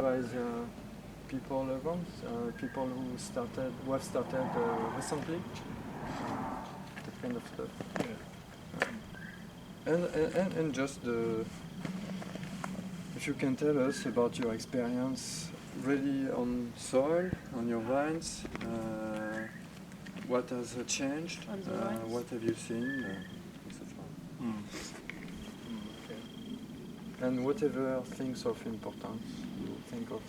As people around, people who have started recently, that kind of stuff. Yeah. And just if you can tell us about your experience really on soil, on your vines, what has changed, what have you seen, etc. Okay. And whatever things of importance you think of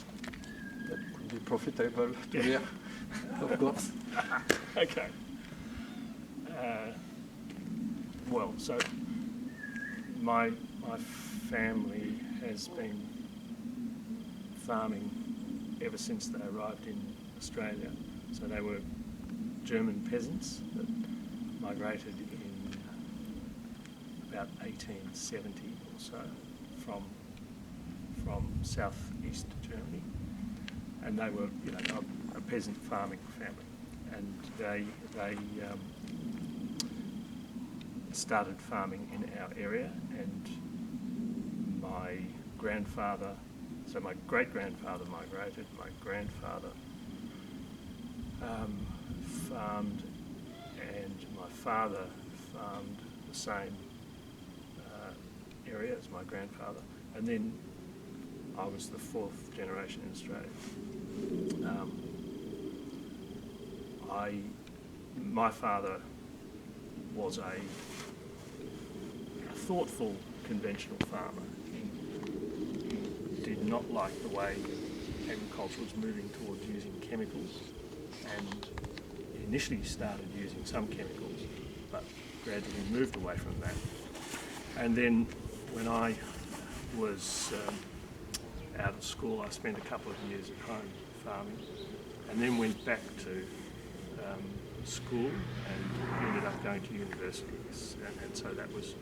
that could be profitable to hear, of course. Okay. Well, so my family has been farming ever since they arrived in Australia. So they were German peasants that migrated in about 1870 or so from southeast Germany, and they were, a peasant farming family, and they started farming in our area, and my grandfather, so my great-grandfather migrated, my grandfather farmed, and my father farmed the same area as my grandfather, and then I was the fourth generation in Australia. My father was a thoughtful, conventional farmer. He did not like the way agriculture was moving towards using chemicals, and he initially started using some chemicals, but gradually moved away from that. And then when I was out of school, I spent a couple of years at home farming, and then went back to school and ended up going to university, and so that was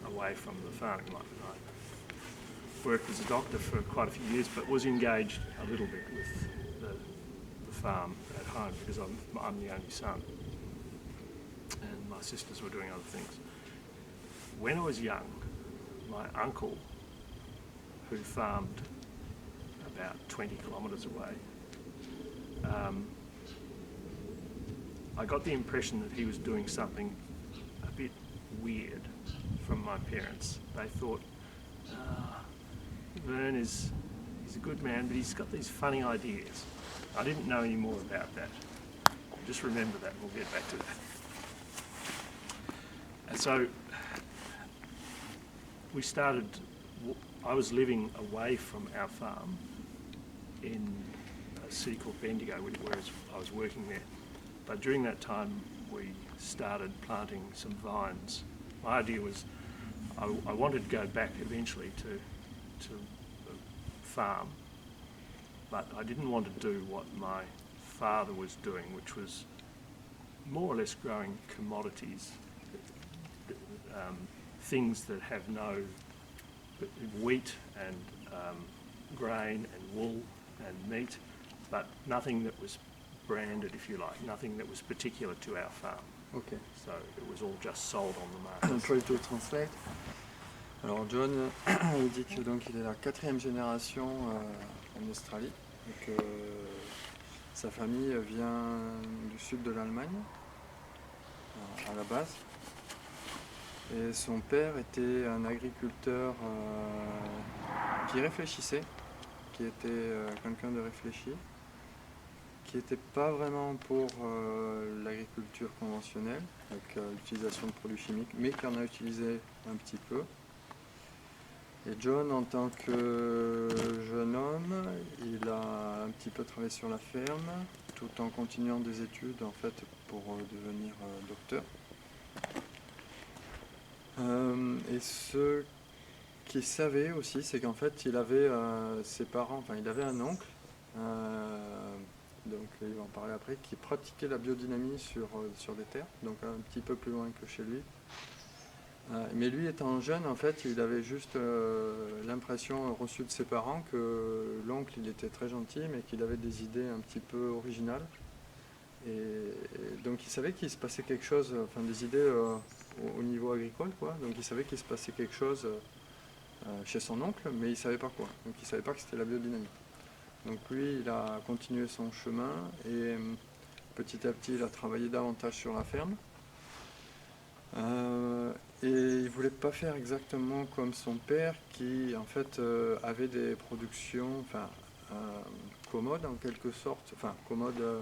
away from the farming life. I worked as a doctor for quite a few years, but was engaged a little bit with the farm at home because I'm the only son, and my sisters were doing other things. When I was young, my uncle, who farmed about 20 kilometres away, I got the impression that he was doing something a bit weird from my parents. They thought, Vern he's a good man, but he's got these funny ideas. I didn't know any more about that. Just remember that, we'll get back to that. And so I was living away from our farm in a city called Bendigo, where I was working there. But during that time, we started planting some vines. My idea was I wanted to go back eventually to farm, but I didn't want to do what my father was doing, which was more or less growing commodities, things that have no wheat and grain and wool and meat, but nothing that was branded, if you like, nothing that was particular to our farm. Okay. So it was all just sold on the market. I'll try to translate. Alors John, il dit que donc il est la 4e génération en Australie, et que sa famille vient du sud de l'Allemagne à la base. Et son père était un agriculteur qui réfléchissait, qui était quelqu'un de réfléchi, qui n'était pas vraiment pour l'agriculture conventionnelle, avec l'utilisation de produits chimiques, mais qui en a utilisé un petit peu. Et John, en tant que jeune homme, il a un petit peu travaillé sur la ferme, tout en continuant des études en fait pour devenir docteur. Et ce qu'il savait aussi, c'est qu'en fait, il avait ses parents, enfin, il avait un oncle, donc il va en parler après, qui pratiquait la biodynamie sur des terres, donc un petit peu plus loin que chez lui. Mais lui, étant jeune, en fait, il avait juste l'impression reçue de ses parents que l'oncle, il était très gentil, mais qu'il avait des idées un petit peu originales. Et donc il savait qu'il se passait quelque chose, enfin des idées au niveau agricole, quoi. Donc il savait qu'il se passait quelque chose chez son oncle, mais il ne savait pas quoi. Donc il ne savait pas que c'était la biodynamie. Donc lui, il a continué son chemin et petit à petit, il a travaillé davantage sur la ferme. Et il ne voulait pas faire exactement comme son père qui en fait avait des productions commodes en quelque sorte, enfin commodes de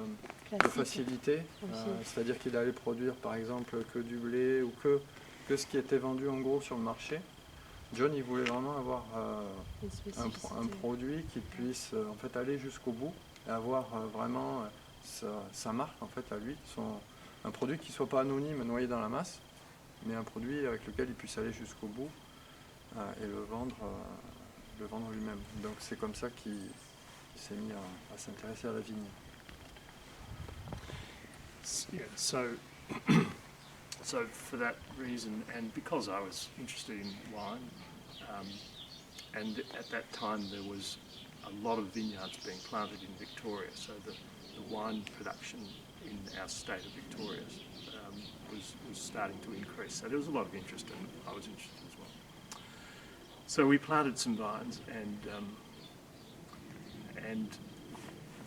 facilité, c'est-à-dire qu'il allait produire par exemple que du blé ou que ce qui était vendu en gros sur le marché. John, il voulait vraiment avoir un produit qui puisse en fait aller jusqu'au bout et avoir vraiment sa marque en fait à lui, un produit qui ne soit pas anonyme, noyé dans la masse, mais un produit avec lequel il puisse aller jusqu'au bout et le vendre lui-même. Donc c'est comme ça qu'il s'est mis à s'intéresser à la vigne. Yeah, so for that reason, and because I was interested in wine, and at that time there was a lot of vineyards being planted in Victoria, so the wine production in our state of Victoria was starting to increase. So there was a lot of interest, and I was interested as well. So we planted some vines, and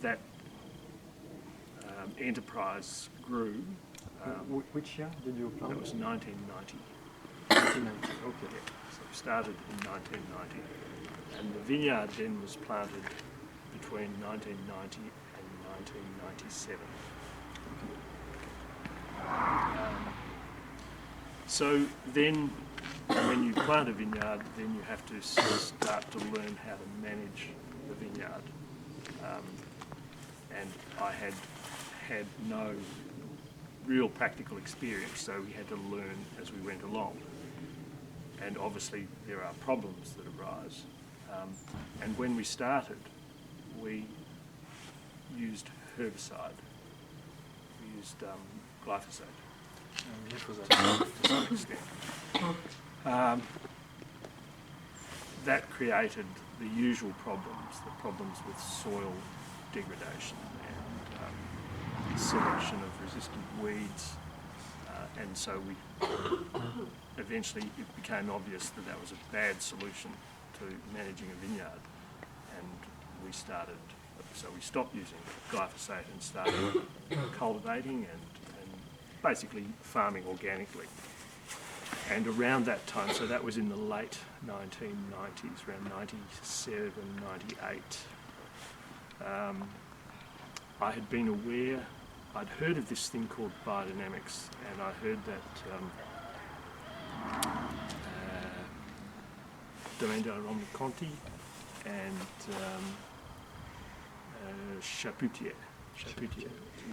that enterprise grew. Which year did you plant? That was 1990. 1990, okay. Yeah, so we started in 1990, and the vineyard then was planted between 1990 and 1997. So then, when you plant a vineyard, then you have to start to learn how to manage the vineyard. And I had no real practical experience, so we had to learn as we went along. And obviously there are problems that arise. And when we started, we used herbicide. We used glyphosate to some extent. That created the usual problems, the problems with soil degradation and selection of resistant weeds, and so eventually it became obvious that that was a bad solution to managing a vineyard, and we stopped using glyphosate and started cultivating and basically farming organically. And around that time, so that was in the late 1990s, around 97, 98, I had been aware, I'd heard of this thing called biodynamics, and I heard that Domenico Conti and Chaputier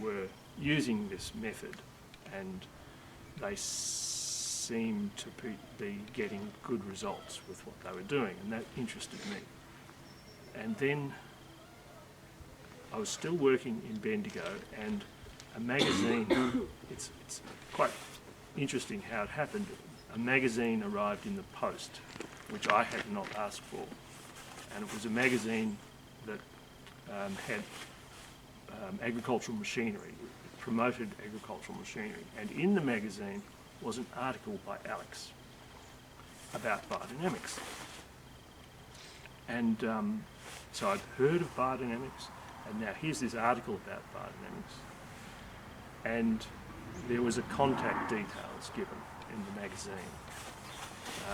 were using this method, and they seemed to be getting good results with what they were doing, and that interested me. And then I was still working in Bendigo, and a magazine, it's quite interesting how it happened, a magazine arrived in the post, which I had not asked for, and it was a magazine that had agricultural machinery, promoted agricultural machinery, and in the magazine was an article by Alex about biodynamics. And so I'd heard of biodynamics, and now here's this article about biodynamics, and there was a contact details given in the magazine.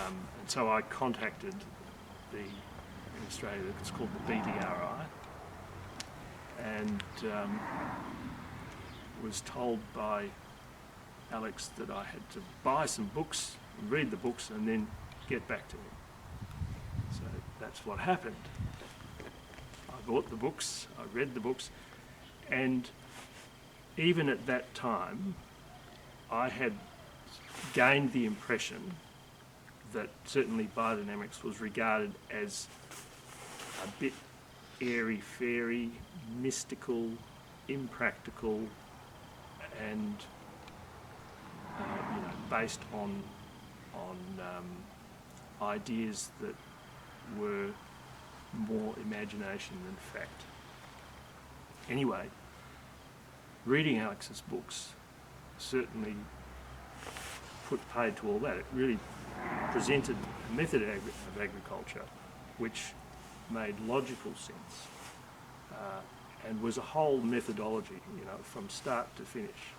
And so I contacted in Australia, it's called the BDRI, and was told by Alex that I had to buy some books, read the books, and then get back to him. So that's what happened. I bought the books, I read the books, and even at that time, I had gained the impression that certainly biodynamics was regarded as a bit airy-fairy, mystical, impractical, and based on ideas that were more imagination than fact. Anyway, reading Alex's books certainly put paid to all that. It really presented a method of agriculture which made logical sense and was a whole methodology, you know, from start to finish.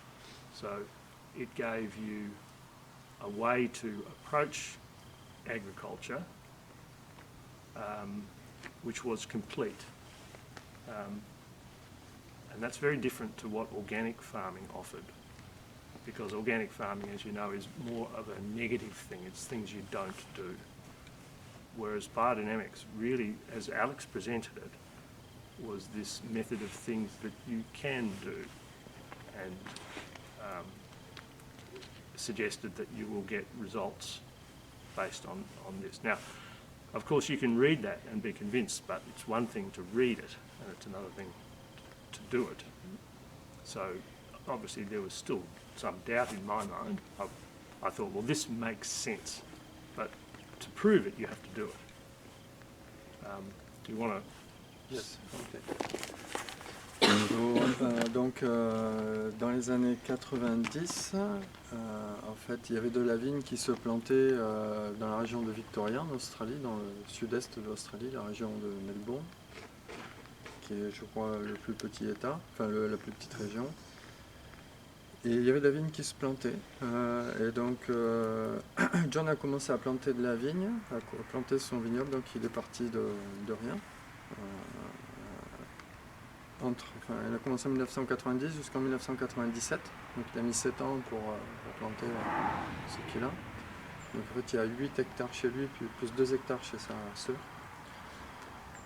So it gave you a way to approach agriculture which was complete. And that's very different to what organic farming offered, because organic farming, as you know, is more of a negative thing. It's things you don't do. Whereas biodynamics really, as Alex presented it, was this method of things that you can do, and suggested that you will get results based on this. Now, of course, you can read that and be convinced, but it's one thing to read it, and it's another thing to do it. So, obviously, there was still some doubt in my mind. I thought, well, this makes sense, but to prove it, you have to do it. Do you want to? Yes. Okay. Donc, dans les années 90, en fait, il y avait de la vigne qui se plantait dans la région de Victoria, en Australie, dans le sud-est de l'Australie, la région de Melbourne, qui est, je crois, le plus petit État, enfin la plus petite région. Et il y avait de la vigne qui se plantait. Et donc, John a commencé à planter de la vigne, à planter son vignoble, donc il est parti de rien. Il a commencé en 1990 jusqu'en 1997, donc il a mis 7 ans pour planter ce qu'il a. Donc en fait il y a 8 hectares chez lui, puis plus 2 hectares chez sa sœur,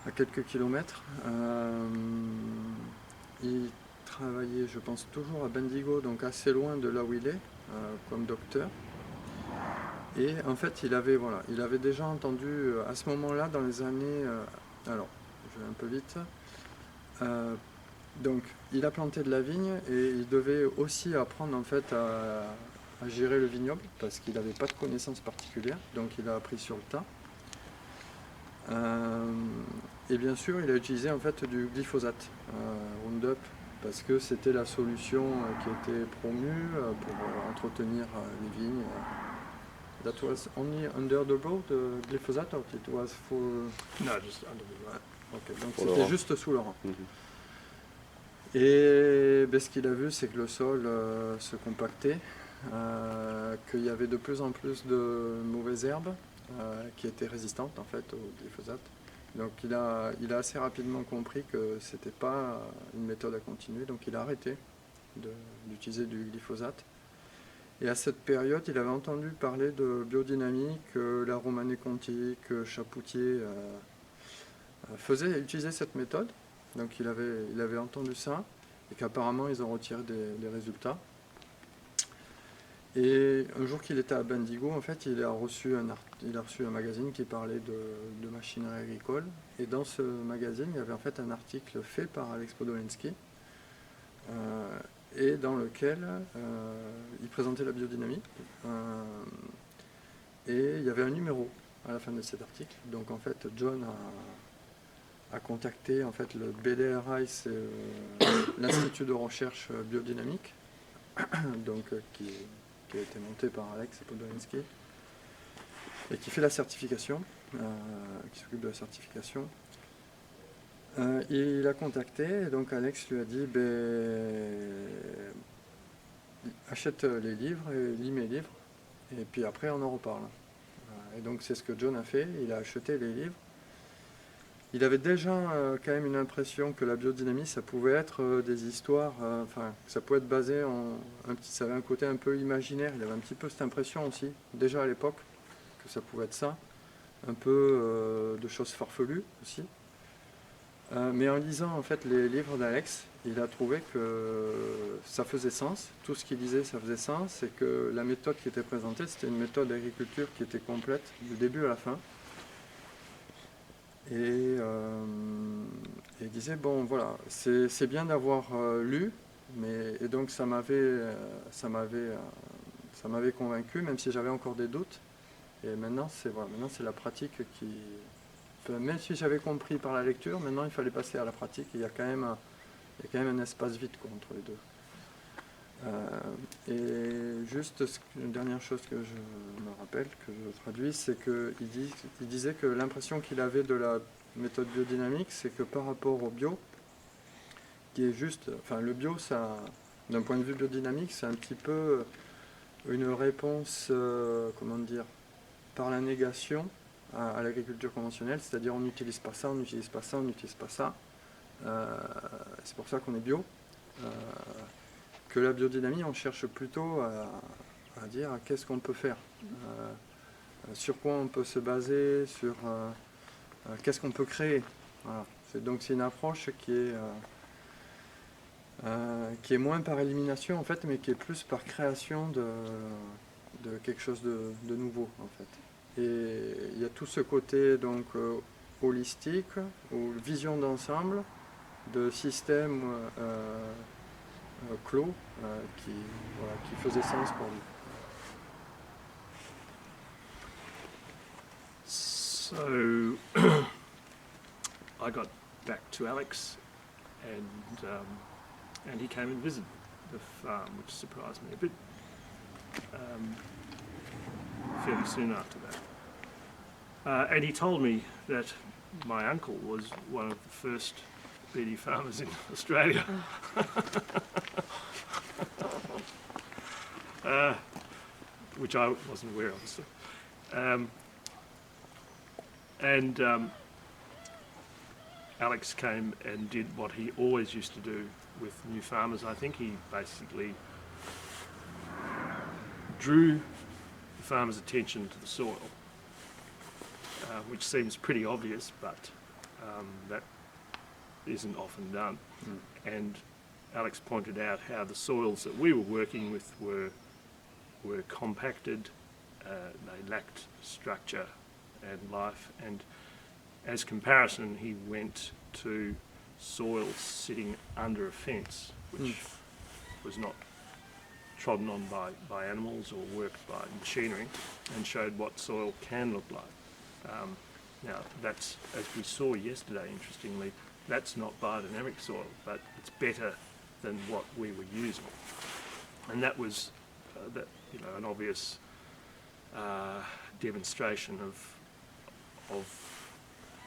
à quelques kilomètres. Il travaillait, je pense, toujours à Bendigo, donc assez loin de là où il est, comme docteur. Et en fait il avait déjà entendu à ce moment-là, dans les années... alors, je vais un peu vite... donc il a planté de la vigne et il devait aussi apprendre en fait à gérer le vignoble parce qu'il n'avait pas de connaissances particulières, donc il a appris sur le tas. Et bien sûr il a utilisé en fait du glyphosate Roundup parce que c'était la solution qui était promue pour entretenir les vignes. That was only under the road, glyphosate, or it was for... No, just under the road. Okay, donc c'était juste sous le rang. Et ce qu'il a vu, c'est que le sol se compactait, qu'il y avait de plus en plus de mauvaises herbes qui étaient résistantes en fait au glyphosate. Donc il a assez rapidement compris que c'était pas une méthode à continuer, donc il a arrêté d'utiliser du glyphosate. Et à cette période, il avait entendu parler de biodynamie, que la Romanée Conti, que Chapoutier utilisaient cette méthode. Donc il avait entendu ça, et qu'apparemment ils ont retiré des résultats. Et un jour qu'il était à Bendigo, en fait, il a reçu un magazine qui parlait de machinerie agricole. Et dans ce magazine, il y avait en fait un article fait par Alex Podolinsky, et dans lequel il présentait la biodynamie. Et il y avait un numéro à la fin de cet article. Donc en fait, John a contacté en fait le BDRI, c'est l'Institut de recherche biodynamique, donc qui a été monté par Alex Podolinsky et qui fait la certification, qui s'occupe de la certification. Il a contacté, et donc Alex lui a dit achète les livres et lis mes livres, et puis après on en reparle. Et donc c'est ce que John a fait, il a acheté les livres. Il avait déjà quand même une impression que la biodynamie, ça pouvait être des histoires, ça pouvait être basé ça avait un côté un peu imaginaire, il avait un petit peu cette impression aussi, déjà à l'époque, que ça pouvait être ça, un peu de choses farfelues aussi. Mais en lisant en fait les livres d'Alex, il a trouvé que ça faisait sens, tout ce qu'il disait ça faisait sens, et que la méthode qui était présentée, c'était une méthode d'agriculture qui était complète du début à la fin. Et il disait, bon voilà, c'est bien d'avoir lu, et donc ça m'avait convaincu, même si j'avais encore des doutes. Et maintenant c'est la pratique qui... même si j'avais compris par la lecture, maintenant il fallait passer à la pratique. Il y a quand même un espace vide entre les deux. Et juste une dernière chose que je me rappelle, que je traduis, c'est qu'il disait que l'impression qu'il avait de la méthode biodynamique, c'est que par rapport au bio, qui est juste, enfin le bio, ça, d'un point de vue biodynamique, c'est un petit peu une réponse, comment dire, par la négation à l'agriculture conventionnelle, c'est-à-dire on n'utilise pas ça, on n'utilise pas ça, on n'utilise pas ça. C'est pour ça qu'on est bio. Que la biodynamie, on cherche plutôt à dire qu'est-ce qu'on peut faire, sur quoi on peut se baser, sur qu'est-ce qu'on peut créer. Voilà. Donc c'est une approche qui est moins par élimination en fait, mais qui est plus par création de quelque chose de nouveau en fait. Et il y a tout ce côté donc holistique, ou vision d'ensemble, de système clos qui faisait sens pour lui. So I got back to Alex, and he came and visited the farm, which surprised me a bit. Fairly soon after that, and he told me that my uncle was one of the first BD farmers in Australia. Which I wasn't aware of. So. Alex came and did what he always used to do with new farmers. I think he basically drew the farmer's attention to the soil, which seems pretty obvious, but that isn't often done. And Alex pointed out how the soils that we were working with were compacted, they lacked structure and life, and as comparison he went to soils sitting under a fence which was not trodden on by animals or worked by machinery, and showed what soil can look like. Now that's, as we saw yesterday interestingly, that's not biodynamic soil, but it's better than what we were using, and that was an obvious demonstration of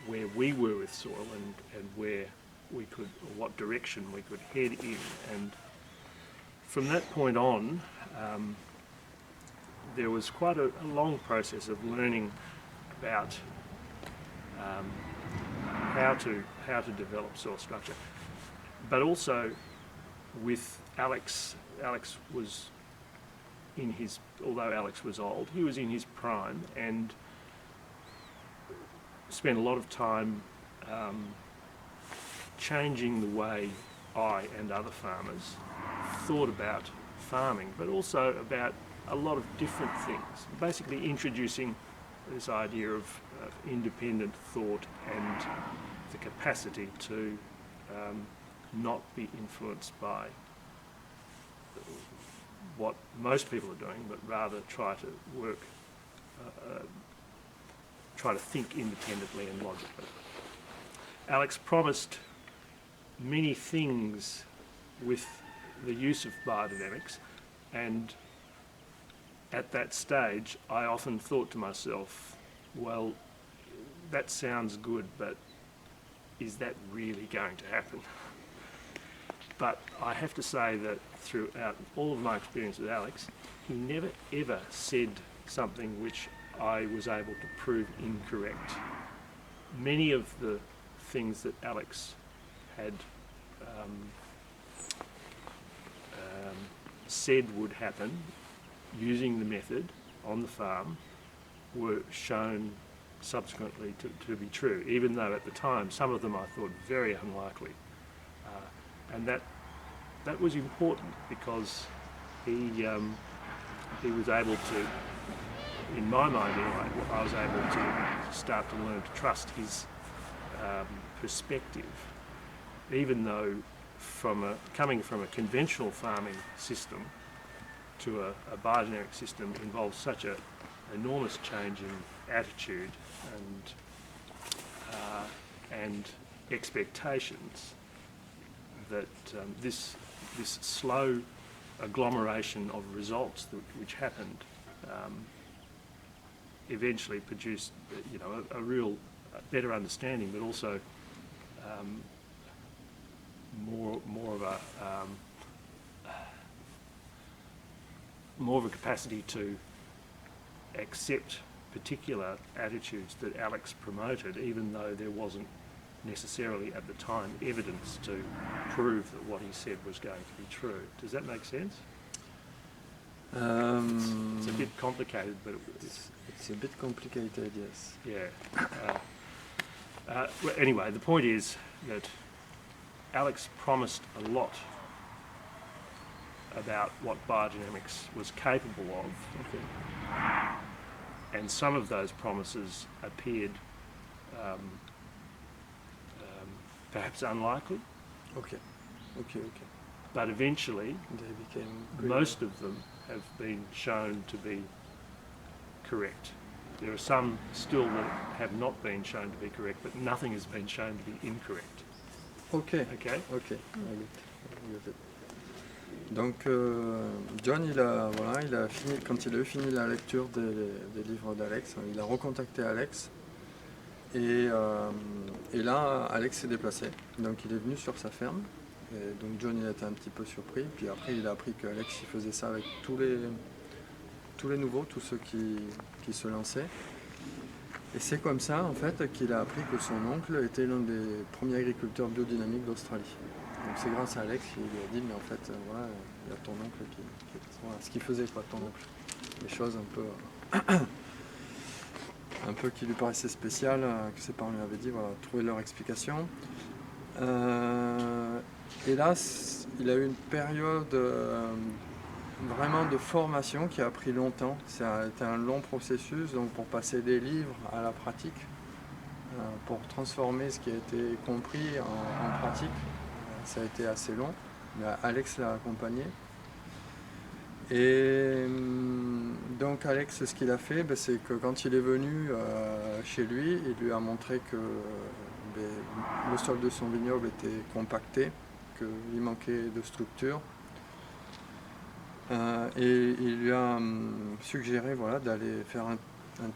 where we were with soil and where we could, or what direction we could head in. And from that point on, there was quite a long process of learning about how to develop soil structure, but also with Alex. Alex was although Alex was old, he was in his prime and spent a lot of time changing the way I and other farmers thought about farming, but also about a lot of different things. Basically introducing this idea of independent thought and the capacity to not be influenced by what most people are doing, but rather try to think independently and logically. Alex promised many things with the use of biodynamics, and at that stage I often thought to myself, well, that sounds good, but is that really going to happen? But I have to say that throughout all of my experience with Alex, he never ever said something which I was able to prove incorrect. Many of the things that Alex had said would happen using the method on the farm were shown subsequently to be true, even though at the time some of them I thought very unlikely. And that was important because he was able to, in my mind anyway, I was able to start to learn to trust his perspective, even though coming from a conventional farming system to a biodynamic system involves such an enormous change in attitude and expectations that this slow agglomeration of results which happened eventually produced a real better understanding, but also more of a capacity to accept particular attitudes that Alex promoted, even though there wasn't necessarily at the time evidence to prove that what he said was going to be true. Does that make sense? It's a bit complicated, but it's a bit complicated, yes. Yeah. Well, anyway, the point is that Alex promised a lot about what biodynamics was capable of, and some of those promises appeared perhaps unlikely. Okay. But eventually, They became most of them have been shown to be correct. There are some still that have not been shown to be correct, but nothing has been shown to be incorrect. Okay. Okay? Ok, I get it. Donc John, il a fini, quand il a eu fini la lecture des livres d'Alex, il a recontacté Alex et là Alex s'est déplacé, donc il est venu sur sa ferme et donc John il a été un petit peu surpris, puis après il a appris qu'Alex il faisait ça avec tous les nouveaux, tous ceux qui se lançaient. Et c'est comme ça en fait qu'il a appris que son oncle était l'un des premiers agriculteurs biodynamiques d'Australie. Donc c'est grâce à Alex qu'il lui a dit mais en fait voilà, il y a ton oncle qui voilà, ce qu'il faisait quoi, ton oncle. Des choses un peu qui lui paraissaient spéciales, que ses parents lui avaient dit, voilà, trouver leur explication. Et là il a eu une période vraiment de formation qui a pris longtemps. Ça a été un long processus, donc pour passer des livres à la pratique, pour transformer ce qui a été compris en pratique, ça a été assez long. Alex l'a accompagné. Et donc Alex, ce qu'il a fait, c'est que quand il est venu chez lui, il lui a montré que le sol de son vignoble était compacté, qu'il manquait de structure. Et il lui a suggéré d'aller faire un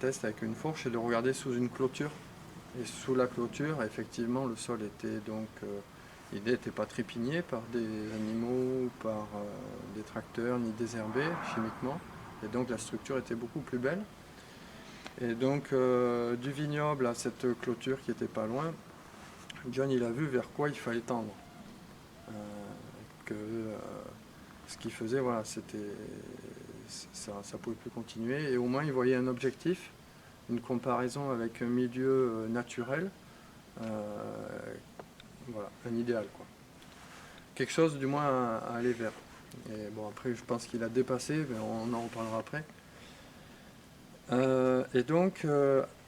test avec une fourche et de regarder sous une clôture. Et sous la clôture, effectivement, le sol était donc... il n'était pas trépigné par des animaux, par des tracteurs, ni désherbé chimiquement. Et donc la structure était beaucoup plus belle. Et donc du vignoble à cette clôture qui n'était pas loin, John il a vu vers quoi il fallait tendre. Ce qu'il faisait, voilà, c'était ça ne pouvait plus continuer. Et au moins il voyait un objectif, une comparaison avec un milieu naturel. Voilà, un idéal quoi. Quelque chose du moins à aller vers. Et bon après je pense qu'il a dépassé, mais on en reparlera après. Et donc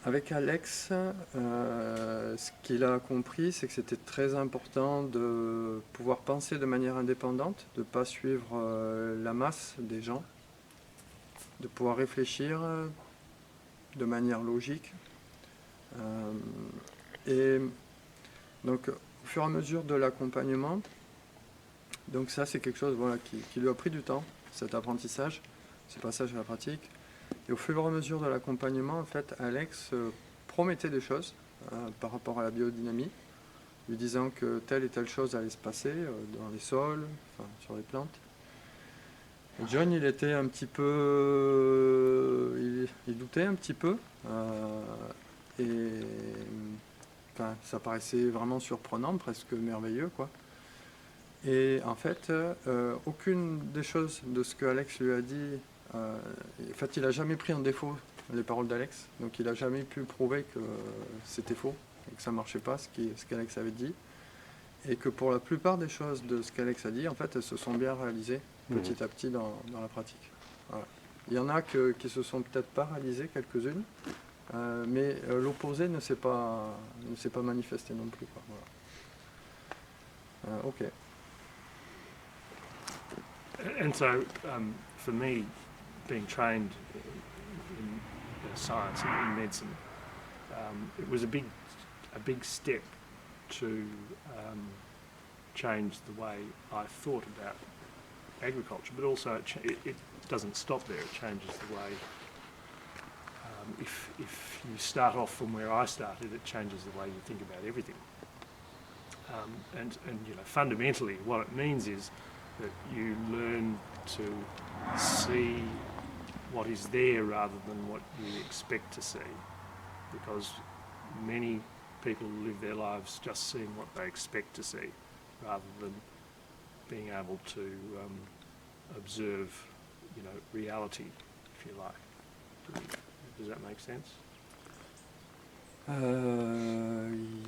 avec Alex, ce qu'il a compris, c'est que c'était très important de pouvoir penser de manière indépendante, de ne pas suivre la masse des gens, de pouvoir réfléchir de manière logique. Et donc au fur et à mesure de l'accompagnement, donc ça c'est quelque chose voilà, qui lui a pris du temps, cet apprentissage, ce passage à la pratique. Et au fur et à mesure de l'accompagnement, en fait, Alex promettait des choses par rapport à la biodynamie, lui disant que telle et telle chose allait se passer dans les sols, enfin, sur les plantes. Et John, il était un petit peu... il doutait un petit peu. Et enfin, ça paraissait vraiment surprenant, presque merveilleux, quoi. Et en fait, aucune des choses de ce que Alex lui a dit, en fait, il n'a jamais pris en défaut les paroles d'Alex, donc il n'a jamais pu prouver que c'était faux, et que ça ne marchait pas, ce qu'Alex avait dit, et que pour la plupart des choses de ce qu'Alex a dit, en fait, elles se sont bien réalisées petit à petit dans la pratique. Voilà. Il y en a qui se sont peut-être pas réalisées, quelques-unes, mais l'opposé ne s'est pas manifesté non plus, quoi. Voilà. Ok. And so, for me, being trained in science and in medicine, it was a big step to change the way I thought about agriculture. But also, it doesn't stop there. It changes the way. If you start off from where I started, it changes the way you think about everything. and you know, fundamentally what it means is that you learn to see what is there rather than what you expect to see, because many people live their lives just seeing what they expect to see rather than being able to observe, you know, reality, if you like. Does that make sense?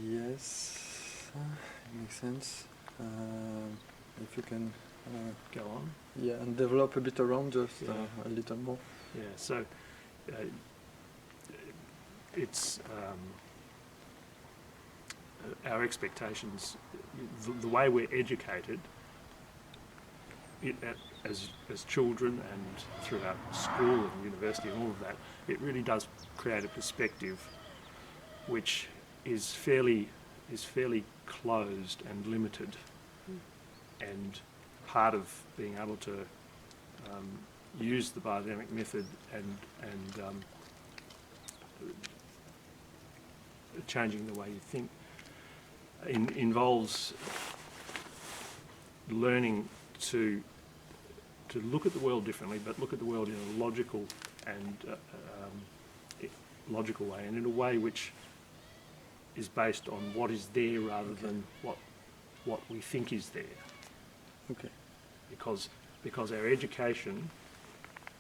Yes, it makes sense. If you can Go on. yeah, and develop a bit around just a little more. Yeah, so it's our expectations, the way we're educated as children and throughout school and university and all of that, it really does create a perspective which is fairly closed and limited. And part of being able to use the biodynamic method and changing the way you think involves learning to look at the world differently, but look at the world in a logical and logical way, and in a way which is based on what is there rather than what we think is there. Okay. Because our education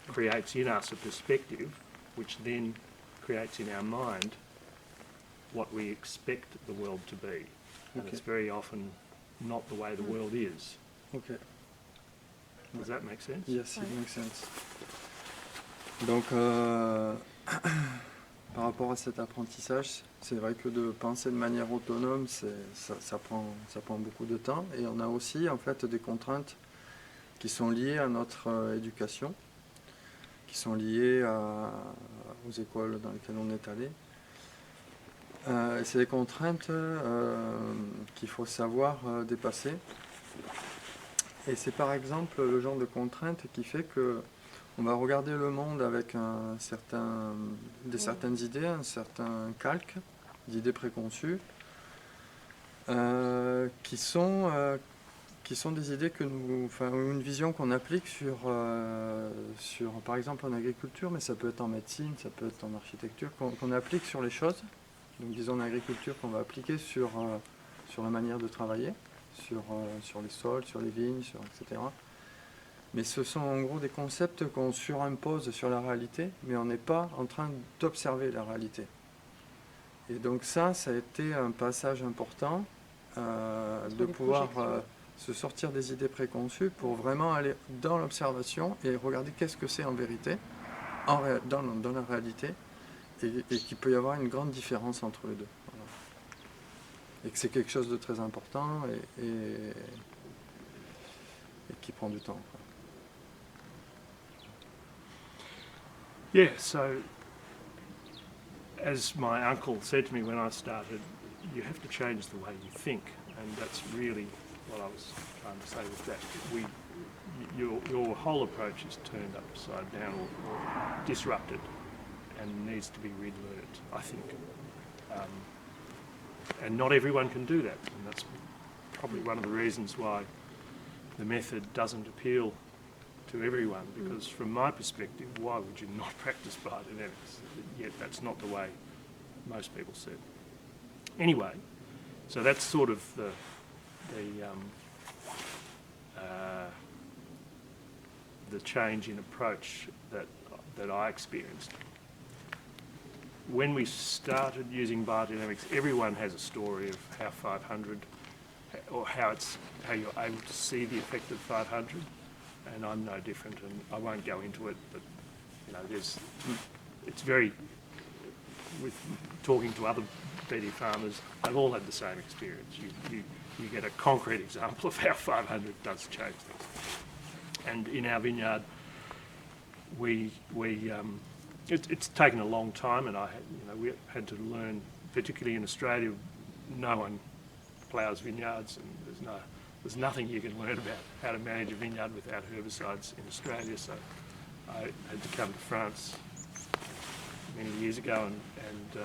creates in us a perspective which then creates in our mind what we expect the world to be. And it's very often not the way the world is. Okay. Does that make sense? Yes, it makes sense. Donc, par rapport à cet apprentissage, c'est vrai que de penser de manière autonome, ça prend beaucoup de temps. Et on a aussi en fait des contraintes qui sont liées à notre éducation, qui sont liées aux écoles dans lesquelles on est allé. C'est des contraintes qu'il faut savoir dépasser. Et c'est par exemple le genre de contrainte qui fait que on va regarder le monde avec certaines idées, un certain calque d'idées préconçues, qui sont des idées que une vision qu'on applique sur par exemple en agriculture, mais ça peut être en médecine, ça peut être en architecture, qu'on applique sur les choses. Donc disons en agriculture qu'on va appliquer sur la manière de travailler, sur les sols, sur les vignes, etc. Mais ce sont en gros des concepts qu'on surimpose sur la réalité, mais on n'est pas en train d'observer la réalité. Et donc ça a été un passage important de pouvoir se sortir des idées préconçues pour vraiment aller dans l'observation et regarder qu'est-ce que c'est en vérité, dans la réalité, et qu'il peut y avoir une grande différence entre les deux. Voilà. Et que c'est quelque chose de très important et qui prend du temps. Quoi. Yeah, so as my uncle said to me when I started, you have to change the way you think, and that's really what I was trying to say with that. Your whole approach is turned upside down or disrupted and needs to be relearned, I think. And not everyone can do that, and that's probably one of the reasons why the method doesn't appeal to everyone, because from my perspective, why would you not practice biodynamics? Yet that's not the way most people see it. Anyway, so that's sort of the change in approach that I experienced. When we started using biodynamics, everyone has a story of how 500, or how you're able to see the effect of 500, and I'm no different, and I won't go into it, but you know, it's very, with talking to other BD farmers, they've all had the same experience. You get a concrete example of how 500 does change things. And in our vineyard, it's taken a long time, and we had to learn, particularly in Australia, no one ploughs vineyards, and there's nothing you can learn about how to manage a vineyard without herbicides in Australia. So I had to come to France many years ago and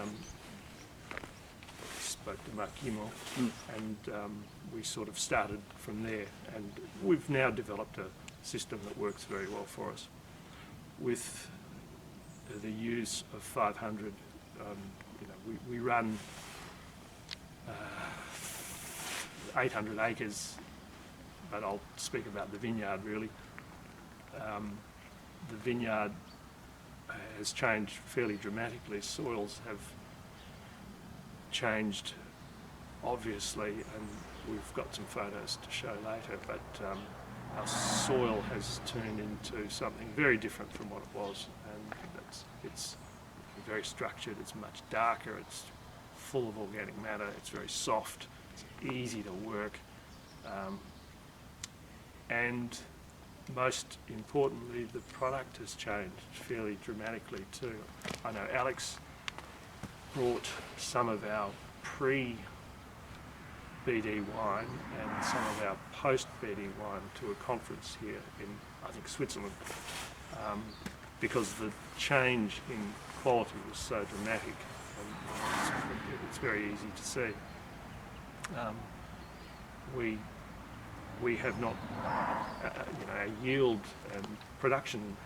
spoke to Mark Guimont, and we sort of started from there. And we've now developed a system that works very well for us. With the use of 500, we run 800 acres, but I'll speak about the vineyard really. The vineyard has changed fairly dramatically. Soils have changed obviously, and we've got some photos to show later, but our soil has turned into something very different from what it was, and it's very structured, it's much darker, it's full of organic matter, it's very soft, it's easy to work, and most importantly, the product has changed fairly dramatically too. I know Alex brought some of our pre-BD wine and some of our post-BD wine to a conference here in, I think, Switzerland, because the change in quality was so dramatic, and it's very easy to see. We have not, our yield and production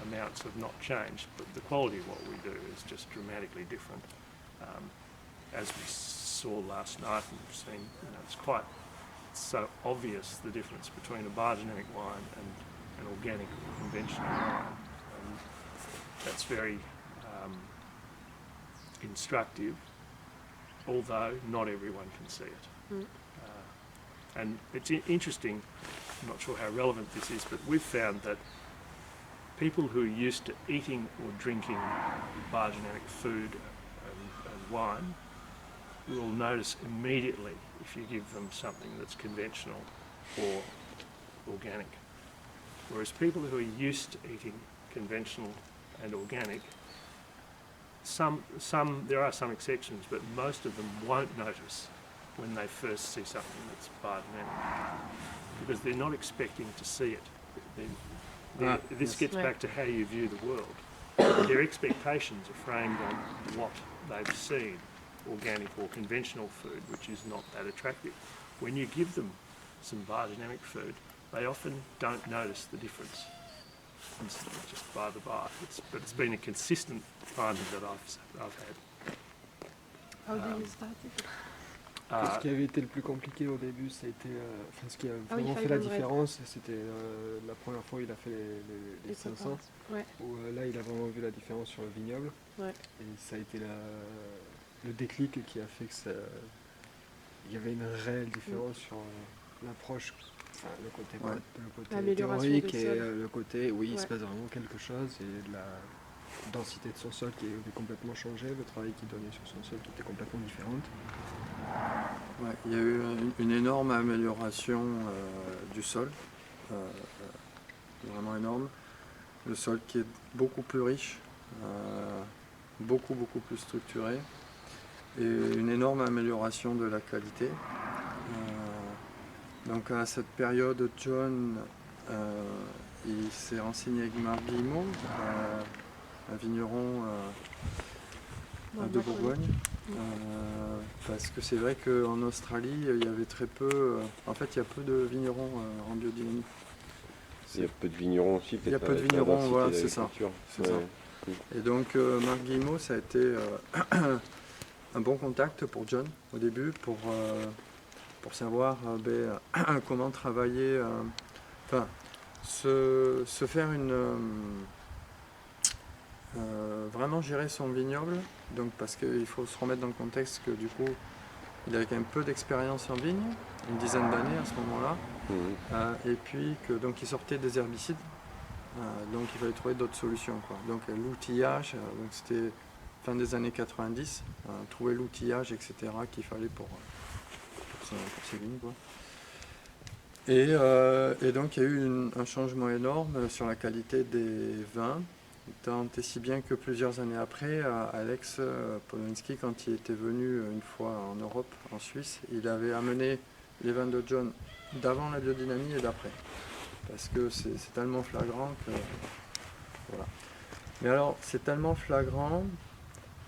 amounts have not changed, but the quality of what we do is just dramatically different. As we saw last night and we've seen, it's so obvious the difference between a biodynamic wine and an organic conventional wine. And that's very instructive, although not everyone can see it. And it's interesting, I'm not sure how relevant this is, but we've found that people who are used to eating or drinking biodynamic food and wine will notice immediately if you give them something that's conventional or organic. Whereas people who are used to eating conventional and organic, there are some exceptions, but most of them won't notice when they first see something that's biodynamic, because they're not expecting to see it. This gets back to how you view the world. Their expectations are framed on what they've seen, organic or conventional food, which is not that attractive. When you give them some biodynamic food, they often don't notice the difference. It's just by the by. But it's been a consistent finding that I've had. How do you start it? Ce qui avait été le plus compliqué au début, ça a été, ce qui a vraiment fait la différence, c'était la première fois où il a fait les 500, où là il a vraiment vu la différence sur le vignoble, et ça a été le déclic qui a fait que il y avait une réelle différence sur l'approche, le côté théorique et le côté où il se passe vraiment quelque chose, et la densité de son sol qui avait complètement changé, le travail qu'il donnait sur son sol qui était complètement différente. Ouais, il y a eu une énorme amélioration du sol, vraiment énorme. Le sol qui est beaucoup plus riche, beaucoup plus structuré, et une énorme amélioration de la qualité. Donc à cette période, John il s'est renseigné avec Marc Guimont, un vigneron de Bourgogne, parce que c'est vrai qu'en Australie il y avait très peu, en fait il y a peu de vignerons en biodynamie. Il y a peu de vignerons aussi. Il y a peu de vignerons, voilà, c'est ça. Et donc Marc Guimont, ça a été un bon contact pour John au début, pour savoir comment travailler, se faire vraiment gérer son vignoble, donc parce qu'il faut se remettre dans le contexte que du coup il avait quand même peu d'expérience en vigne, une dizaine d'années à ce moment-là, et puis que donc il sortait des herbicides, donc il fallait trouver d'autres solutions, quoi. Donc l'outillage, donc c'était fin des années 90, trouver l'outillage, etc. qu'il fallait pour ces vignes, quoi. Et donc il y a eu un changement énorme sur la qualité des vins, tant et si bien que plusieurs années après, Alex Podolinsky, quand il était venu une fois en Europe, en Suisse, il avait amené les vins de John d'avant la biodynamie et d'après, parce que c'est tellement flagrant que voilà. Mais alors c'est tellement flagrant,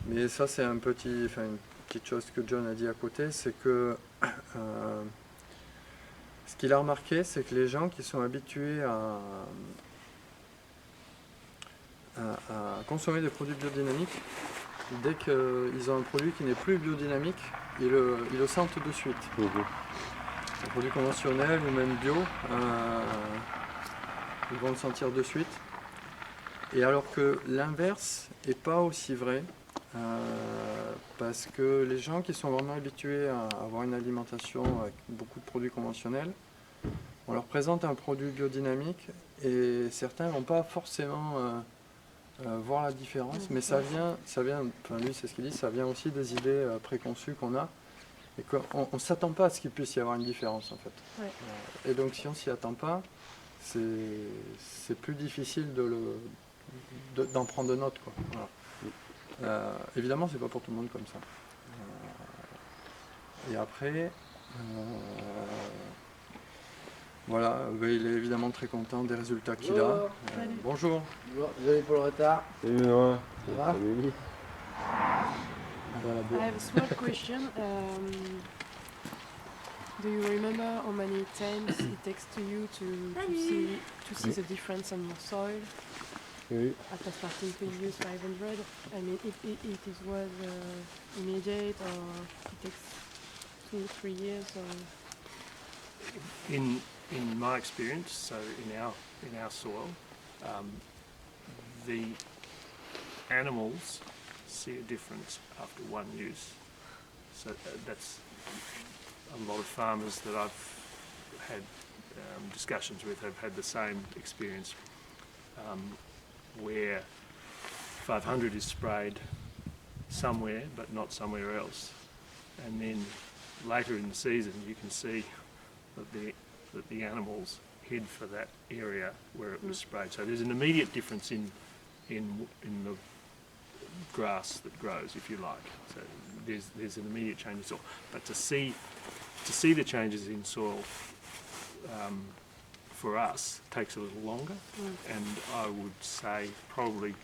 mais ça c'est une petite petite chose que John a dit à côté, c'est que ce qu'il a remarqué, c'est que les gens qui sont habitués à consommer des produits biodynamiques, dès qu'ils ont un produit qui n'est plus biodynamique, ils le sentent de suite. Un produit conventionnel ou même bio, ils vont le sentir de suite. Et alors que l'inverse n'est pas aussi vrai, parce que les gens qui sont vraiment habitués à avoir une alimentation avec beaucoup de produits conventionnels, on leur présente un produit biodynamique et certains ne vont pas forcément voir la différence, mais ça vient, enfin lui c'est ce qu'il dit, ça vient aussi des idées préconçues qu'on a et qu'on ne s'attend pas à ce qu'il puisse y avoir une différence en fait. Ouais. Et donc si on s'y attend pas, c'est plus difficile d'en prendre note, quoi. Voilà. Évidemment, c'est pas pour tout le monde comme ça. Et après, voilà, il est évidemment très content des résultats qu'il a. Bonjour. Désolé pour le retard. Salut Noah. Ça va? Salut. I have a small question. Do you remember how many times it takes to you to see the difference on your soil Oui. after starting to use 500? I mean, if it was immediate or it takes 2-3 years or... In my experience, so in our soil, the animals see a difference after one use. So that's a lot of farmers that I've had discussions with have had the same experience, where 500 is sprayed somewhere but not somewhere else, and then later in the season you can see that the animals head for that area where it was sprayed. So there's an immediate difference in the grass that grows, if you like. So there's an immediate change in soil. But to see the changes in soil for us takes a little longer, and I would say probably.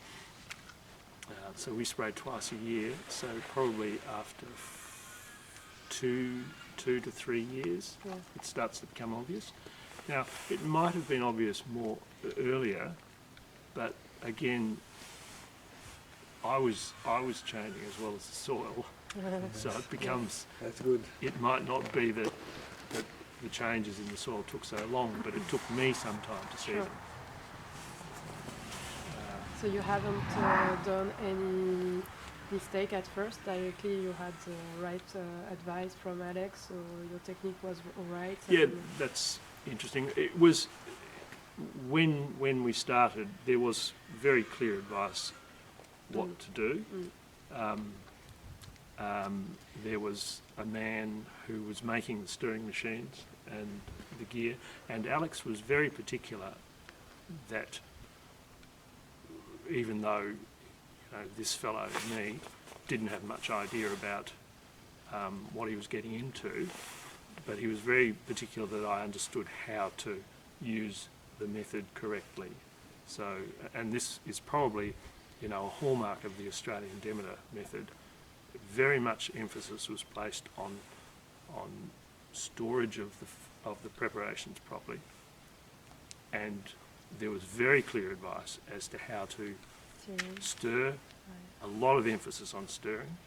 So we spray twice a year. So probably after 2 to 3 years, it starts to become obvious. Now, it might have been obvious more earlier, but again, I was changing as well as the soil, so it becomes. That's good. It might not be that the changes in the soil took so long, but it took me some time to see them. So you haven't done any mistake at first? Directly you had the right advice from Alex, so your technique was alright? Yeah, that's interesting. It was when we started, there was very clear advice what to do. There was a man who was making the stirring machines and the gear, and Alex was very particular that even though this fellow, me, didn't have much idea about what he was getting into, but he was very particular that I understood how to use the method correctly. So, and this is probably, a hallmark of the Australian Demeter method. Very much emphasis was placed on storage of the preparations properly, and there was very clear advice as to how to stir, a lot of emphasis on stirring,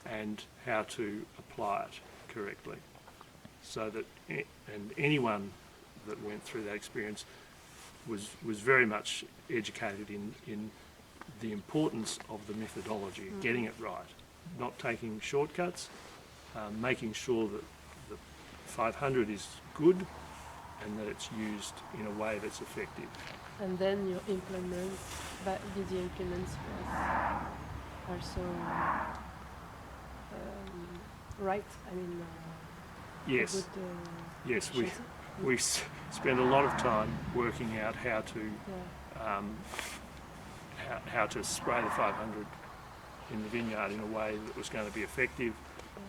and how to apply it correctly. So that, and anyone that went through that experience was very much educated in the importance of the methodology, getting it right, not taking shortcuts, making sure that the 500 is good and that it's used in a way that's effective. And then your implements, but the implements was also right. I mean, yes, good, yes. We spent a lot of time working out how to how to spray the 500 in the vineyard in a way that was going to be effective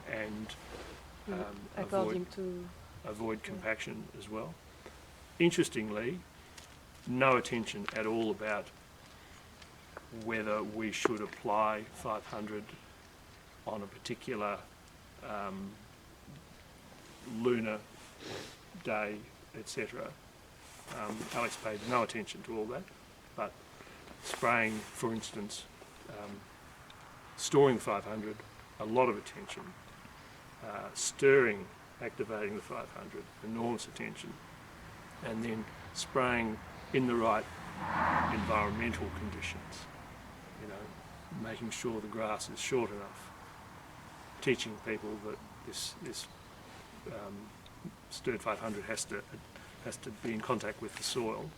and avoid compaction as well. Interestingly, no attention at all about whether we should apply 500 on a particular lunar day, etc. Alex paid no attention to all that, but spraying, for instance, storing 500, a lot of attention. Stirring, activating the 500, enormous attention. And then spraying in the right environmental conditions, you know, making sure the grass is short enough, teaching people that this stirred 500 has to be in contact with the soil,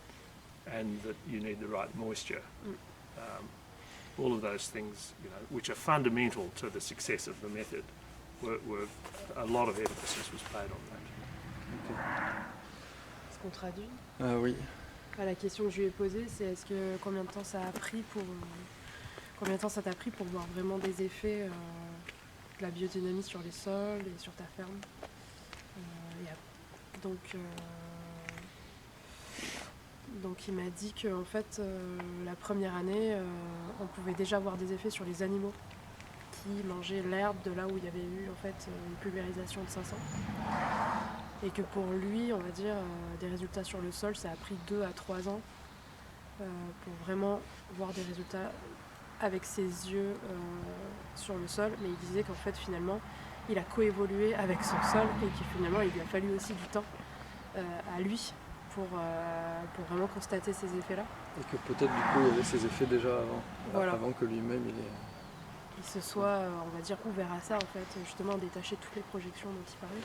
and that you need the right moisture. All of those things, you know, which are fundamental to the success of the method, were a lot of emphasis was paid on that. Est-ce qu'on traduit? Oui. La question que je lui ai posée, c'est combien de temps ça t'a pris pour voir vraiment des effets de la biodynamie sur les sols et sur ta ferme. Donc il m'a dit que en fait la première année on pouvait déjà voir des effets sur les animaux qui mangeaient l'herbe de là où il y avait eu en fait une pulvérisation de 500, et que pour lui on va dire des résultats sur le sol ça a pris 2 à 3 ans pour vraiment voir des résultats avec ses yeux sur le sol, mais il disait qu'en fait finalement il a coévolué avec son sol et qu'il finalement il lui a fallu aussi du temps à lui pour vraiment constater ces effets-là. Et que peut-être du coup il y avait ces effets déjà avant, voilà. Avant que lui-même il se soit, on va dire, ouvert à ça en fait, justement détacher toutes les projections dont il parlait.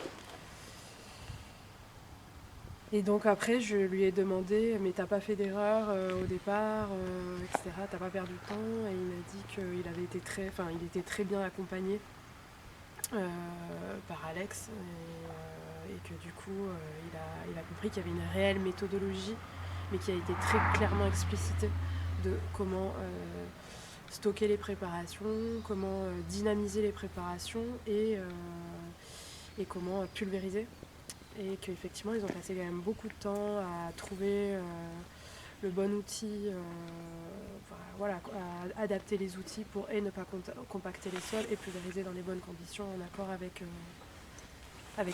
Et donc après je lui ai demandé, mais t'as pas fait d'erreur au départ, etc., t'as pas perdu de temps, et il m'a dit qu'il était très bien accompagné par Alex, et que du coup il a compris qu'il y avait une réelle méthodologie, mais qui a été très clairement explicitée de comment stocker les préparations, comment dynamiser les préparations et comment pulvériser. Et qu'effectivement ils ont passé quand même beaucoup de temps à trouver le bon outil, à adapter les outils pour ne pas compacter les sols et pulvériser dans les bonnes conditions en accord avec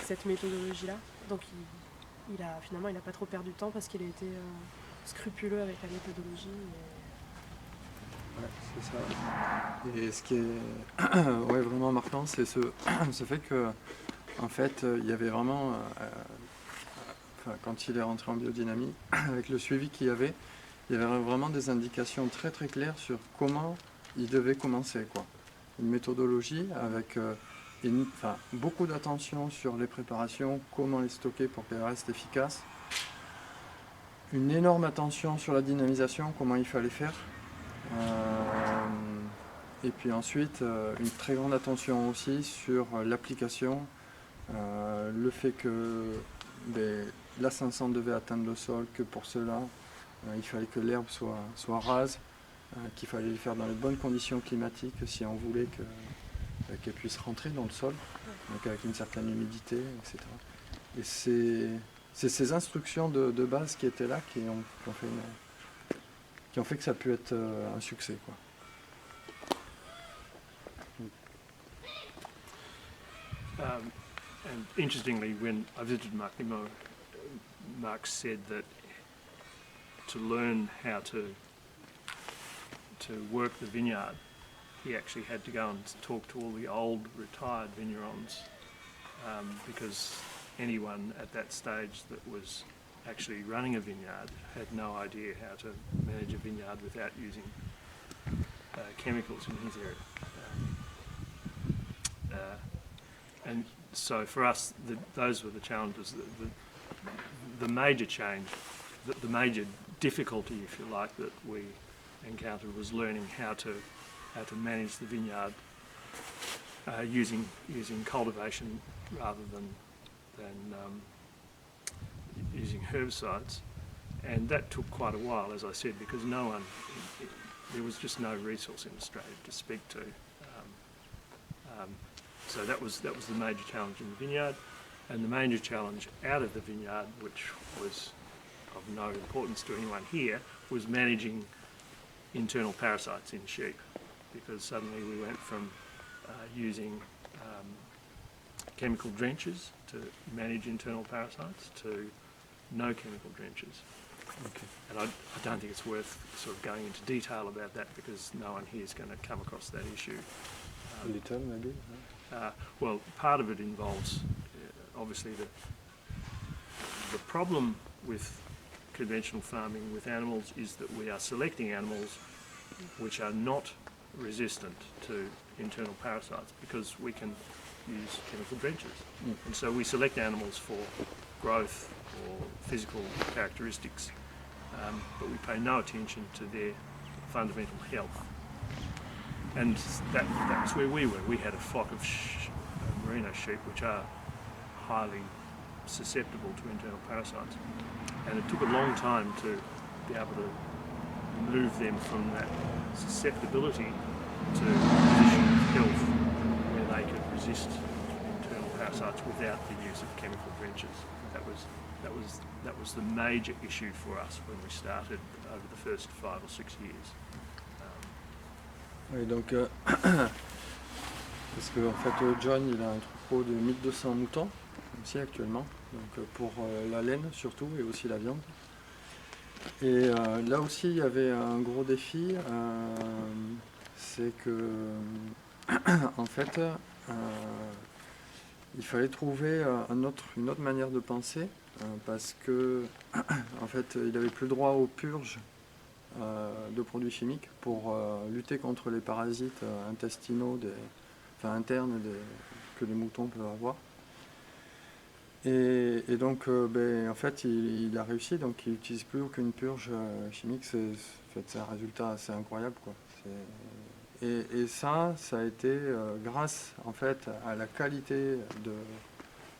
cette méthodologie-là. Donc il a pas trop perdu de temps parce qu'il a été scrupuleux avec la méthodologie. Ouais, c'est ça. Et ce qui est vraiment marquant, c'est ce fait que en fait, il y avait vraiment, quand il est rentré en biodynamie, avec le suivi qu'il y avait vraiment des indications très très claires sur comment il devait commencer, quoi. Une méthodologie avec beaucoup d'attention sur les préparations, comment les stocker pour qu'elles restent efficaces. Une énorme attention sur la dynamisation, comment il fallait faire. Et puis ensuite, une très grande attention aussi sur l'application. Le fait que la 500 devait atteindre le sol, que pour cela il fallait que l'herbe soit rase, qu'il fallait le faire dans les bonnes conditions climatiques si on voulait qu'elle puisse rentrer dans le sol, donc avec une certaine humidité, etc. Et c'est ces instructions de base qui étaient là qui ont fait que ça a pu être un succès, quoi. And interestingly, when I visited Mark Nimmo, Mark said that to learn how to work the vineyard, he actually had to go and talk to all the old retired vignerons, because anyone at that stage that was actually running a vineyard had no idea how to manage a vineyard without using chemicals in his area. And so for us, those were the challenges. The major change, the major difficulty, if you like, that we encountered was learning how to manage the vineyard using cultivation rather than using herbicides, and that took quite a while, as I said, because there was just no resource in Australia to speak to. So that was the major challenge in the vineyard, and the major challenge out of the vineyard, which was of no importance to anyone here, was managing internal parasites in sheep, because suddenly we went from using chemical drenches to manage internal parasites to no chemical drenches. Okay. And I don't think it's worth sort of going into detail about that because no one here is going to come across that issue. A little, maybe? Well, part of it involves, obviously, the problem with conventional farming with animals is that we are selecting animals which are not resistant to internal parasites because we can use chemical drenches. And so we select animals for growth or physical characteristics, but we pay no attention to their fundamental health. And that was where we were. We had a flock of merino sheep which are highly susceptible to internal parasites. And it took a long time to be able to move them from that susceptibility to a position of health where they could resist internal parasites without the use of chemical drenches. That was the major issue for us when we started over the first 5 or 6 years. Oui, donc, parce que en fait, John, il a un troupeau de 1200 moutons, aussi actuellement, donc pour la laine surtout, et aussi la viande. Et là aussi, il y avait un gros défi, c'est que, en fait, il fallait trouver une autre manière de penser, parce que, en fait, il n'avait plus droit aux purges de produits chimiques pour lutter contre les parasites intestinaux, internes que les moutons peuvent avoir. Et donc, en fait, il a réussi, donc il n'utilise plus aucune purge chimique. C'est un résultat assez incroyable, quoi. Et ça a été grâce, en fait, à la qualité,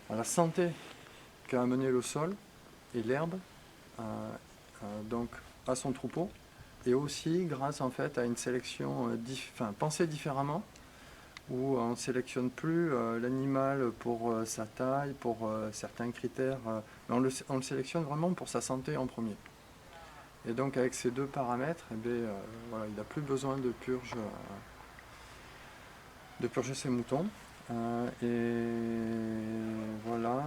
à la santé qu'a amené le sol et l'herbe, donc à son troupeau. Et aussi grâce en fait à une sélection, pensée différemment, où on ne sélectionne plus l'animal pour sa taille, pour certains critères, mais on le sélectionne vraiment pour sa santé en premier. Et donc avec ces deux paramètres, voilà, il n'a plus besoin de purger ses moutons. Et voilà.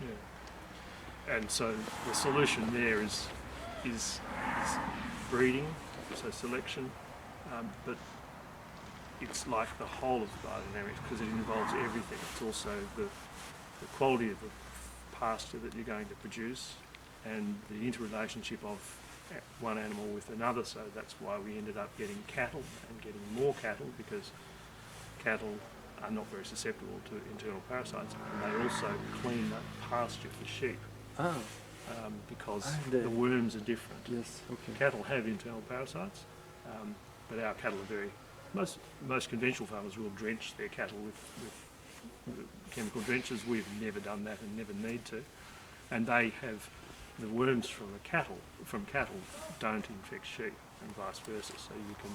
Yeah. And so the solution there is breeding, so selection, but it's like the whole of biodynamics because it involves everything. It's also the quality of the pasture that you're going to produce and the interrelationship of one animal with another, so that's why we ended up getting cattle and getting more cattle because cattle are not very susceptible to internal parasites and they also clean the pasture for sheep. Because the worms are different. Yes, okay. Cattle have internal parasites, but our cattle are very... Most conventional farmers will drench their cattle with chemical drenches. We've never done that and never need to. And they have the worms from cattle don't infect sheep and vice versa. So you can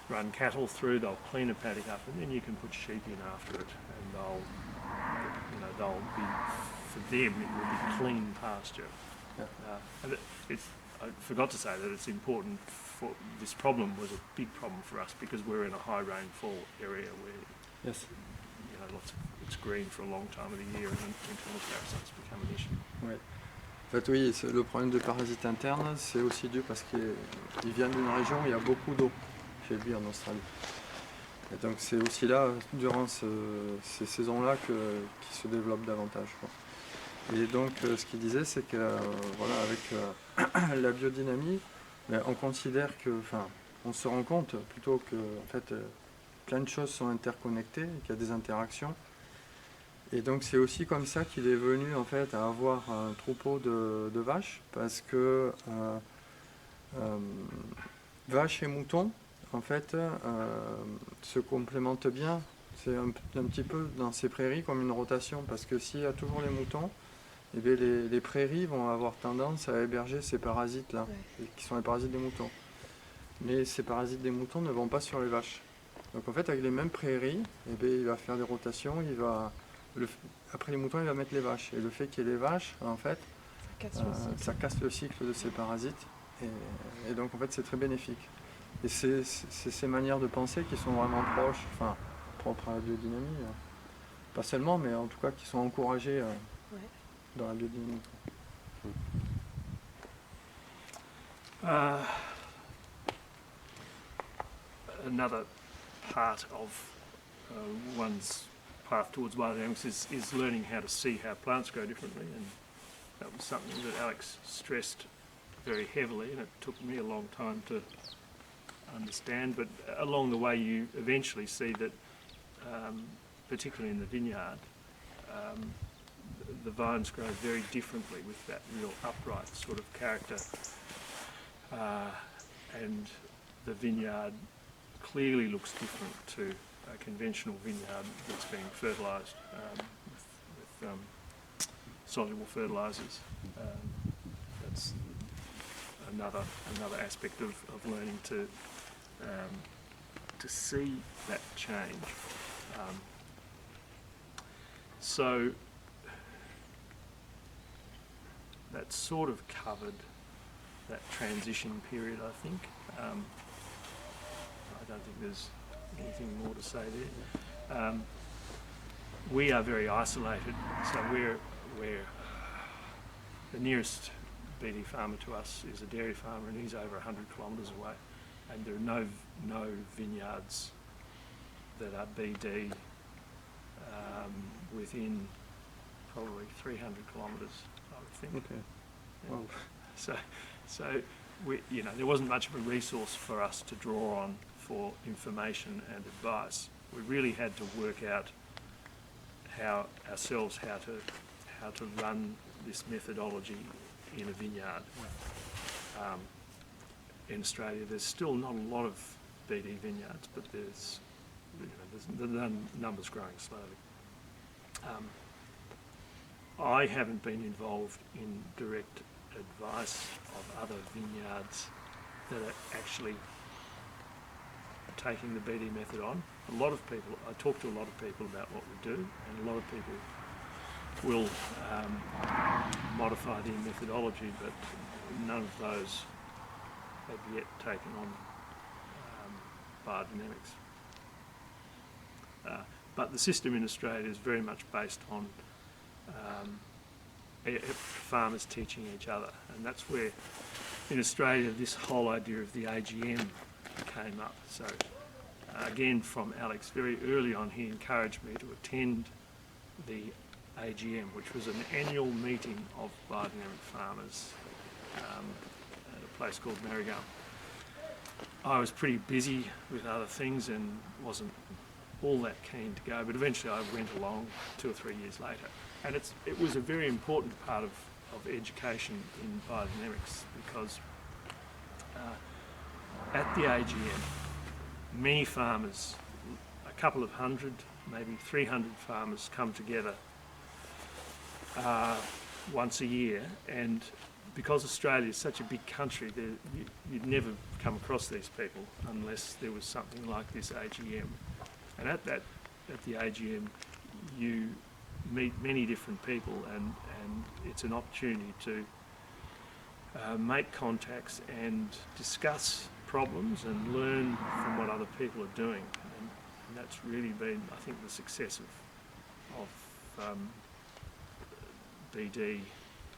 run cattle through, they'll clean a paddock up and then you can put sheep in after it and they'll be... For them, it will be clean pasture. Yeah. And I forgot to say that it's important for this problem was a big problem for us because we're in a high rainfall area where yes. It's green for a long time of the year and internal parasites become an issue. Ouais. En fait, oui, le problème de parasites internes, c'est aussi dû parce qu'il vient d'une région où il y a beaucoup d'eau chez lui en Australie. Et donc c'est aussi là, durant ces saisons-là, qu'il se développe davantage, quoi. Et donc ce qu'il disait, c'est que voilà, avec la biodynamie, on considère on se rend compte plutôt que en fait, plein de choses sont interconnectées, qu'il y a des interactions. Et donc c'est aussi comme ça qu'il est venu en fait à avoir un troupeau de vaches, parce que vaches et moutons en fait se complémentent bien. C'est un petit peu dans ces prairies comme une rotation, parce que s'il y a toujours les moutons, eh bien, les prairies vont avoir tendance à héberger ces parasites-là, qui sont les parasites des moutons. Mais ces parasites des moutons ne vont pas sur les vaches. Donc en fait, avec les mêmes prairies, eh bien, il va faire des rotations, après les moutons, il va mettre les vaches. Et le fait qu'il y ait les vaches, en fait, ça casse le cycle de ces parasites. Et donc en fait c'est très bénéfique. Et c'est ces manières de penser qui sont vraiment proches, enfin propres à la biodynamie, pas seulement, mais en tout cas qui sont encouragées dans la biodynamie. Another part of one's path towards biodynamics is learning how to see how plants grow differently, and that was something that Alex stressed very heavily, and it took me a long time to understand, but along the way you eventually see that, particularly in the vineyard, the vines grow very differently with that real upright sort of character, and the vineyard clearly looks different to a conventional vineyard that's being fertilised with soluble fertilisers. That's another aspect of learning to see that change. So that sort of covered that transition period, I think. I don't think there's anything more to say there. We are very isolated, so we're the nearest BD farmer to us is a dairy farmer, and he's over 100 kilometres away, and there are no vineyards that are BD within probably 300 kilometres, I would think. Okay. Yeah. Wow. So we, there wasn't much of a resource for us to draw on for information and advice. We really had to work out how to run this methodology in a vineyard. In Australia, there's still not a lot of BD vineyards, but there's the numbers growing slowly. I haven't been involved in direct advice of other vineyards that are actually taking the BD method on. I talk to a lot of people about what we do, and a lot of people will modify the methodology, but none of those have yet taken on biodynamics. But the system in Australia is very much based on farmers teaching each other, and that's where in Australia this whole idea of the AGM came up. So again, from Alex, very early on he encouraged me to attend the AGM, which was an annual meeting of biodynamic farmers at a place called Périgord. I was pretty busy with other things and wasn't all that keen to go, but eventually I went along 2 or 3 years later. And it was a very important part of education in biodynamics, because at the AGM, many farmers, a couple of hundred, maybe 300 farmers come together once a year, and because Australia is such a big country, you'd never come across these people unless there was something like this AGM. And at the AGM, you meet many different people, and it's an opportunity to make contacts and discuss problems and learn from what other people are doing. And that's really been, I think, the success of BD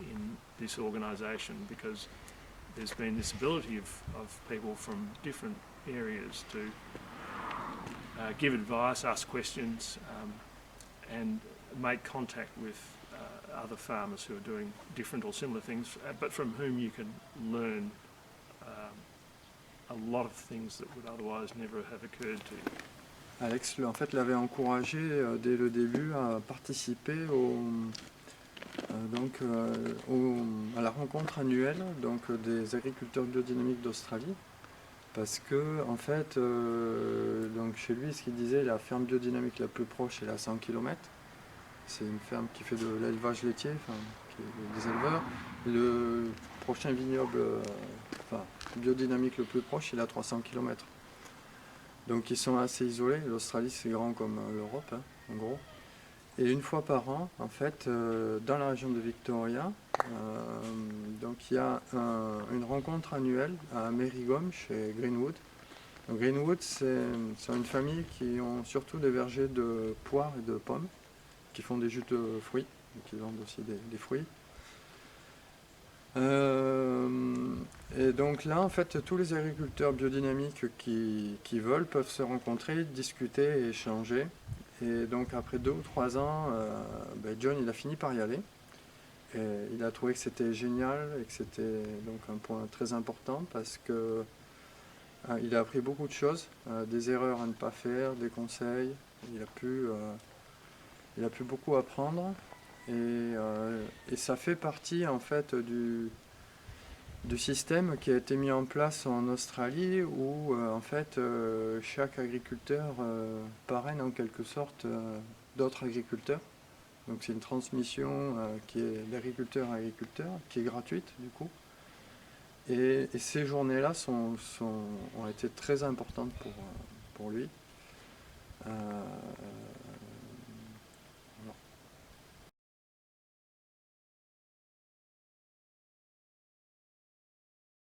in this organisation, because there's been this ability of people from different areas to give advice, ask questions, and make contact with other farmers who are doing different or similar things, but from whom you can learn a lot of things that would otherwise never have occurred to you. Alex, en fait, l'avait encouragé dès le début à participer à la rencontre annuelle des agriculteurs biodynamiques d'Australie, parce que en fait, donc chez lui, ce qu'il disait, la ferme biodynamique la plus proche est à 100 km. C'est une ferme qui fait de l'élevage laitier, qui est des éleveurs. Le prochain vignoble biodynamique le plus proche, il est à 300 km. Donc ils sont assez isolés. L'Australie, c'est grand comme l'Europe, en gros. Et une fois par an, en fait, dans la région de Victoria, donc il y a une rencontre annuelle à Périgord, chez Greenwood. Donc Greenwood, c'est une famille qui ont surtout des vergers de poires et de pommes, qui font des jus de fruits, qui vendent aussi des fruits. Et donc là, en fait, tous les agriculteurs biodynamiques qui veulent peuvent se rencontrer, discuter et échanger. Et donc après 2 ou 3 ans, John il a fini par y aller. Et il a trouvé que c'était génial et que c'était donc un point très important parce que il a appris beaucoup de choses, des erreurs à ne pas faire, des conseils. Il a pu beaucoup apprendre et ça fait partie en fait du système qui a été mis en place en Australie où en fait chaque agriculteur parraine en quelque sorte d'autres agriculteurs. Donc c'est une transmission qui est d'agriculteur à agriculteur, qui est gratuite du coup. Et ces journées-là ont été très importantes pour lui.